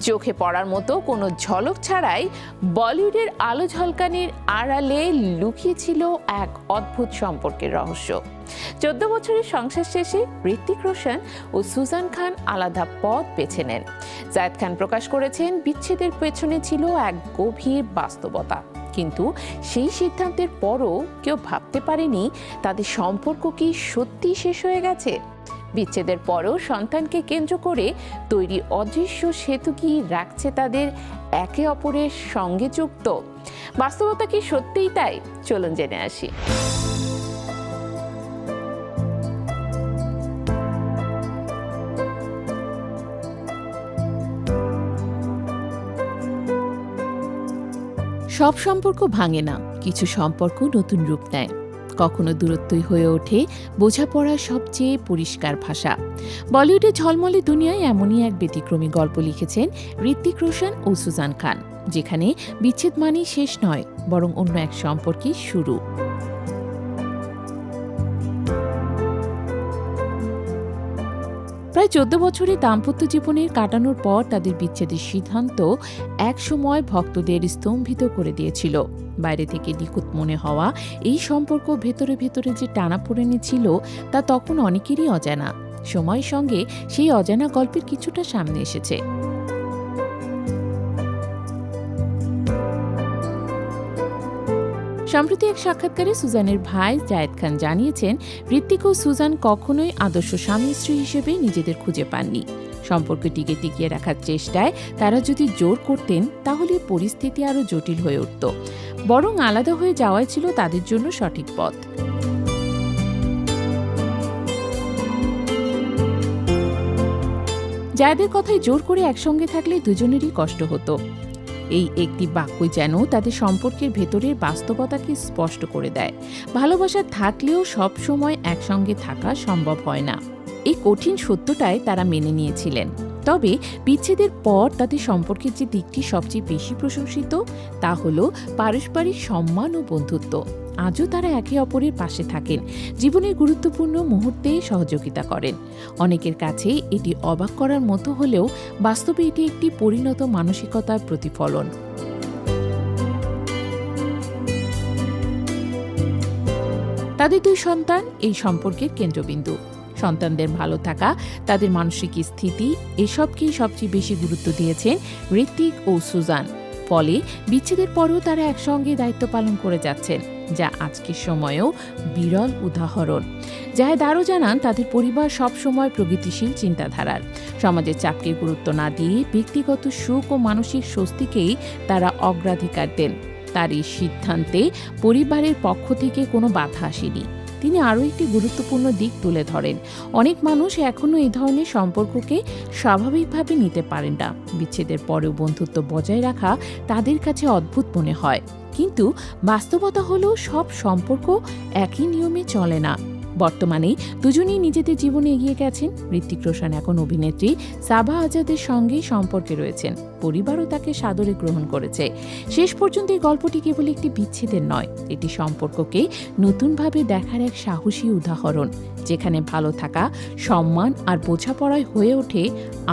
চোখে পড়ার মতো কোনো ঝলক ছাড়াই বলিউডের আলো ঝলকানির আড়ালে লুকিয়ে ছিল এক অদ্ভুত সম্পর্কের রহস্য। 14 বছরের সংসার শেষে ঋত্বিক রোশন ও সুজান খান আলাদা পথ বেছে নেন। জায়েদ খান প্রকাশ করেছেন, বিচ্ছেদের পেছনে ছিল এক গভীর বাস্তবতা, কিন্তু সেই সিদ্ধান্তের পরও কেউ ভাবতে পারেনি তাদের সম্পর্ক কি সত্যি শেষ হয়ে গেছে। বিচ্ছেদের পরও সন্তানকে কেন্দ্র করে তৈরি অদৃশ্য সেতু কি রাখছে তাদের একে অপরের সঙ্গে যুক্ত? বাস্তবতা কি সত্যিই তাই? চলুন জেনে আসি। সব সম্পর্ক ভাঙে না, কিছু সম্পর্ক নতুন রূপ নেয়। কখনো দূরত্বই হয়ে ওঠে বোঝাপড়ার সবচেয়ে পরিষ্কার ভাষা। বলিউডের ঝলমলে দুনিয়ায় এমনই এক ব্যতিক্রমী গল্প লিখেছেন ঋত্বিক রোশন ও সুজান খান, যেখানে বিচ্ছেদ মানেই শেষ নয়, বরং অন্য এক সম্পর্কের শুরু। প্রায় 14 বছরের দাম্পত্য জীবনের কাটানোর পর তাদের বিচ্ছেদের সিদ্ধান্ত একসময় ভক্তদের স্তম্ভিত করে দিয়েছিল। বাইরে থেকে নিখুঁত মনে হওয়া এই সম্পর্ক ভেতরে ভেতরে যে টানাপোড়েনে ছিল তা তখন অনেকেরই অজানা। সময়ের সঙ্গে সেই অজানা গল্পের কিছুটা সামনে এসেছে। সম্প্রতি এক সাক্ষাৎকারে সুজানের ভাই জায়েদ খান জানিয়েছেন, ঋত্বিক ও সুজান কখনোই আদর্শ স্বামী স্ত্রী হিসেবে নিজেদের খুঁজে পাননি। সম্পর্কটিকে টিকিয়ে রাখার চেষ্টায় তারা যদি জোর করতেন তাহলে পরিস্থিতি আরও জটিল হয়ে উঠত, বরং আলাদা হয়ে যাওয়াই ছিল তাদের জন্য সঠিক পথ। জায়েদের কথায় জোর করে একসঙ্গে থাকলে দুজনেরই কষ্ট হতো। এই একটি বাক্যই যেন তাদের সম্পর্কের ভেতরের বাস্তবতাকে স্পষ্ট করে দেয়। ভালোবাসা থাকলেও সব সময় একসঙ্গে থাকা সম্ভব হয় না। এই কঠিন সত্যটাই তারা মেনে নিয়েছিলেন। তবে বিচ্ছেদের পর তাদের সম্পর্কের যে দিকটি সবচেয়ে বেশি প্রশংসিত তা হলো পারস্পরিক সম্মান ও বন্ধুত্ব। আজও তারা একে অপরের পাশে থাকেন, জীবনের গুরুত্বপূর্ণ মুহূর্তে সহযোগিতা করেন। অনেকের কাছে এটি অবাক করার মতো হলেও বাস্তবে এটি একটি পরিণত মানসিকতার প্রতিফলন। তাদের দুই সন্তান এই সম্পর্কের কেন্দ্রবিন্দু। সন্তানদের ভালো থাকা, তাদের মানসিক স্থিতি, এসবকেই সবচেয়ে বেশি গুরুত্ব দিয়েছেন ঋত্বিক ও সুজান। ফলে বিচ্ছেদের পরও তারা একসঙ্গে দায়িত্ব পালন করে যাচ্ছেন, যা আজকের সময়েও বিরল উদাহরণ। জায়েদ আরও জানান, তাদের পরিবার সবসময় প্রগতিশীল চিন্তাধারার। সমাজের চাপকে গুরুত্ব না দিয়ে ব্যক্তিগত সুখ ও মানসিক স্বস্তিকেই তারা অগ্রাধিকার দেন। তার এই সিদ্ধান্তে পরিবারের পক্ষ থেকে কোনো বাধা আসেনি। তিনি আরও একটি গুরুত্বপূর্ণ দিক তুলে ধরেন, অনেক মানুষ এখনও এই ধরনের সম্পর্ককে স্বাভাবিকভাবে নিতে পারেন না। বিচ্ছেদের পরেও বন্ধুত্ব বজায় রাখা তাদের কাছে অদ্ভুত মনে হয়, কিন্তু বাস্তবতা হলো সব সম্পর্ক একই নিয়মে চলে না। বর্তমানে দুজনেই নিজেদের জীবনে এগিয়ে গেছেন। ঋত্বিক রোশন এখন অভিনেত্রী সাবা আজাদের সঙ্গে সম্পর্কে রয়েছেন, পরিবারও তাকে সাদরে গ্রহণ করেছে। শেষ পর্যন্ত এই গল্পটি কেবল একটি বিচ্ছেদের নয়, এটি সম্পর্ককে নতুনভাবে দেখার এক সাহসী উদাহরণ, যেখানে ভালো থাকা, সম্মান আর বোঝাপড়ায় হয়ে ওঠে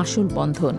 আসল বন্ধন।